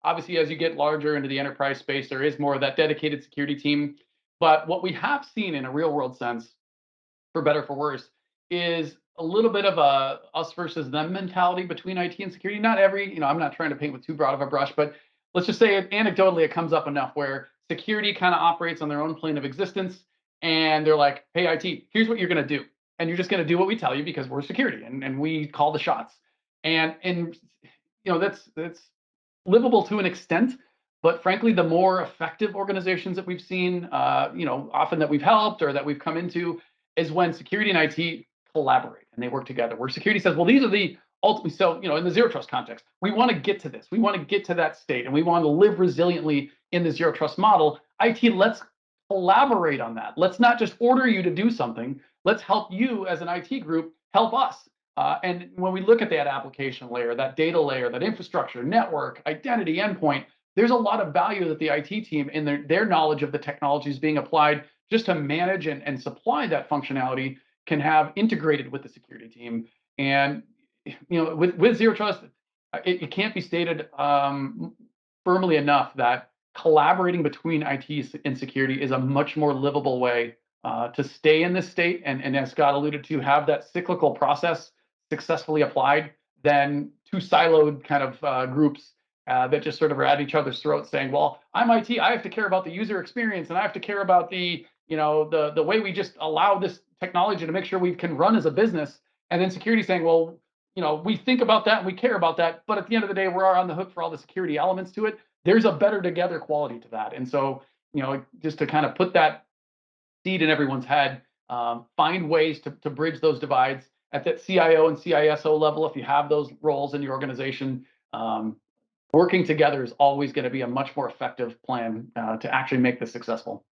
Obviously, as you get larger into the enterprise space, there is more of that dedicated security team. But what we have seen in a real world sense, for better for worse, is a little bit of a us versus them mentality between IT and security. Not every, I'm not trying to paint with too broad of a brush, but let's just say anecdotally, it comes up enough where security kind of operates on their own plane of existence, and they're like, "Hey, IT, here's what you're going to do, and you're just going to do what we tell you because we're security and we call the shots." And that's livable to an extent, but frankly, the more effective organizations that we've seen, often that we've helped or that we've come into, is when security and IT collaborate and they work together. Where security says, "Well, these are the ultimate." So, in the zero trust context, we want to get to this. We want to get to that state, and we want to live resiliently in the zero trust model. IT, let's collaborate on that. Let's not just order you to do something. Let's help you as an IT group help us. And when we look at that application layer, that data layer, that infrastructure, network, identity, endpoint, there's a lot of value that the IT team in their knowledge of the technologies being applied just to manage and supply that functionality can have integrated with the security team. And with zero trust, it can't be stated firmly enough that collaborating between IT and security is a much more livable way to stay in this state, and as Scott alluded to, have that cyclical process successfully applied than two siloed kind of groups that just sort of are at each other's throats saying, "Well, I'm IT, I have to care about the user experience, and I have to care about the way we just allow this technology to make sure we can run as a business." And then security saying, "Well, we think about that and we care about that, but at the end of the day, we're on the hook for all the security elements to it." There's a better together quality to that. And so, just to kind of put that seed in everyone's head, find ways to bridge those divides at that CIO and CISO level. If you have those roles in your organization, working together is always going to be a much more effective plan to actually make this successful.